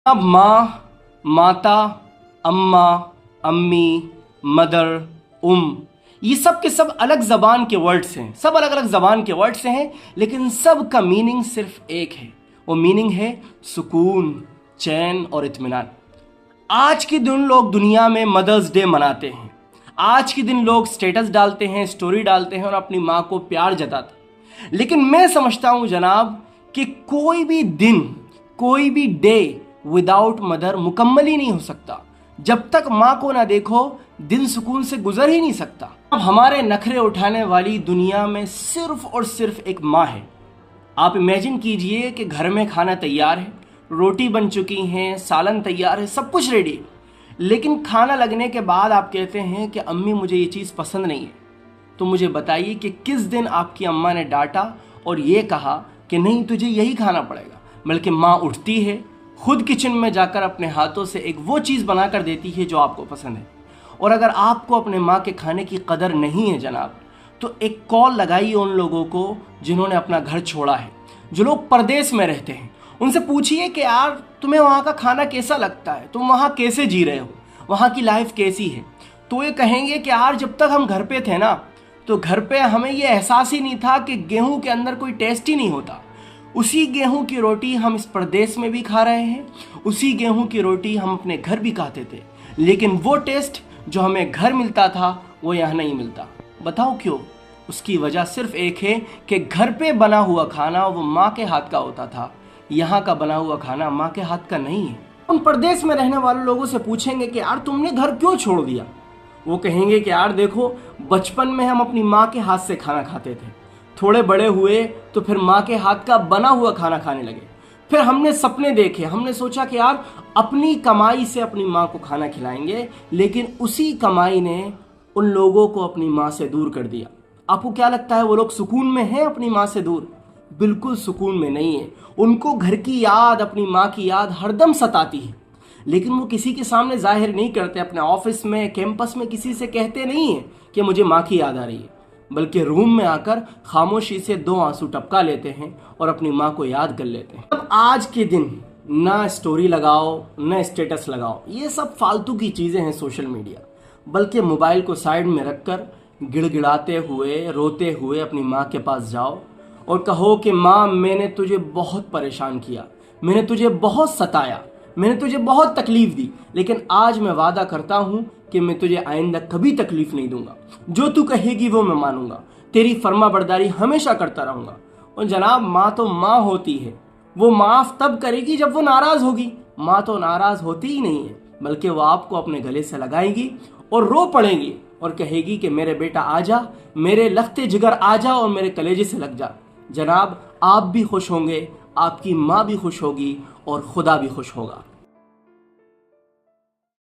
अब माँ, माता, अम्मा, अम्मी, मदर, ये सब के सब अलग ज़बान के वर्ड्स हैं, सब अलग अलग ज़बान के वर्ड्स हैं, लेकिन सब का मीनिंग सिर्फ एक है। वो मीनिंग है सुकून, चैन और इत्मीनान। आज के दिन लोग दुनिया में मदर्स डे मनाते हैं। आज के दिन लोग स्टेटस डालते हैं, स्टोरी डालते हैं और अपनी माँ को प्यार जताते हैं। लेकिन मैं समझता हूँ जनाब कि कोई भी दिन, कोई भी डे विदाउट मदर मुकम्मल ही नहीं हो सकता। जब तक माँ को ना देखो दिन सुकून से गुजर ही नहीं सकता। अब हमारे नखरे उठाने वाली दुनिया में सिर्फ और सिर्फ एक माँ है। आप इमेजिन कीजिए कि घर में खाना तैयार है, रोटी बन चुकी हैं, सालन तैयार है, सब कुछ रेडी है, लेकिन खाना लगने के बाद आप कहते हैं कि अम्मी मुझे ये चीज़ पसंद नहीं है। तो मुझे बताइए कि किस दिन आपकी अम्मा ने डांटा और ये कहा कि नहीं तुझे यही खाना पड़ेगा। बल्कि माँ उठती है, खुद किचन में जाकर अपने हाथों से एक वो चीज़ बना कर देती है जो आपको पसंद है। और अगर आपको अपने माँ के खाने की कदर नहीं है जनाब, तो एक कॉल लगाइए उन लोगों को जिन्होंने अपना घर छोड़ा है, जो लोग परदेश में रहते हैं। उनसे पूछिए कि यार तुम्हें वहाँ का खाना कैसा लगता है, तुम वहाँ कैसे जी रहे हो, वहाँ की लाइफ कैसी है। तो ये कहेंगे कि यार जब तक हम घर पे थे ना, तो घर पे हमें ये एहसास ही नहीं था कि गेहूं के अंदर कोई टेस्ट ही नहीं होता। उसी गेहूं की रोटी हम इस प्रदेश में भी खा रहे हैं, उसी गेहूं की रोटी हम अपने घर भी खाते थे, लेकिन वो टेस्ट जो हमें घर मिलता था वो यहाँ नहीं मिलता। बताओ क्यों? उसकी वजह सिर्फ एक है कि घर पे बना हुआ खाना वो माँ के हाथ का होता था, यहाँ का बना हुआ खाना माँ के हाथ का नहीं है। हम प्रदेश में रहने वाले लोगों से पूछेंगे कि यार तुमने घर क्यों छोड़ दिया, वो कहेंगे कि यार देखो बचपन में हम अपनी माँ के हाथ से खाना खाते थे, थोड़े बड़े हुए तो फिर माँ के हाथ का बना हुआ खाना खाने लगे, फिर हमने सपने देखे, हमने सोचा कि यार अपनी कमाई से अपनी माँ को खाना खिलाएंगे, लेकिन उसी कमाई ने उन लोगों को अपनी माँ से दूर कर दिया। आपको क्या लगता है वो लोग सुकून में हैं अपनी माँ से दूर? बिल्कुल सुकून में नहीं है। उनको घर की याद, अपनी माँ की याद हरदम सताती है, लेकिन वो किसी के सामने जाहिर नहीं करते। अपने ऑफिस में, कैंपस में किसी से कहते नहीं है कि मुझे माँ की याद आ रही है, बल्कि रूम में आकर खामोशी से 2 आंसू टपका लेते हैं और अपनी माँ को याद कर लेते हैं। अब आज के दिन ना स्टोरी लगाओ, ना स्टेटस लगाओ, ये सब फालतू की चीज़ें हैं सोशल मीडिया, बल्कि मोबाइल को साइड में रखकर गिड़गिड़ाते हुए, रोते हुए अपनी माँ के पास जाओ और कहो कि माँ मैंने तुझे बहुत परेशान किया, मैंने तुझे बहुत सताया, मैंने तुझे बहुत तकलीफ दी, लेकिन आज मैं वादा करता हूँ कि मैं तुझे आइंदा कभी तकलीफ नहीं दूंगा। जो तू कहेगी वो मैं मानूंगा, तेरी फर्मा बरदारी हमेशा करता रहूंगा। और जनाब माँ तो माँ होती है, वो माफ़ तब करेगी जब वो नाराज़ होगी। माँ तो नाराज़ होती ही नहीं है, बल्कि वो आपको अपने गले से लगाएगी और रो पड़ेगी और कहेगी कि मेरे बेटा आजा, मेरे लखते जिगर आजा और मेरे कलेजे से लग जा। जनाब आप भी खुश होंगे, आपकी माँ भी खुश होगी और खुदा भी खुश होगा।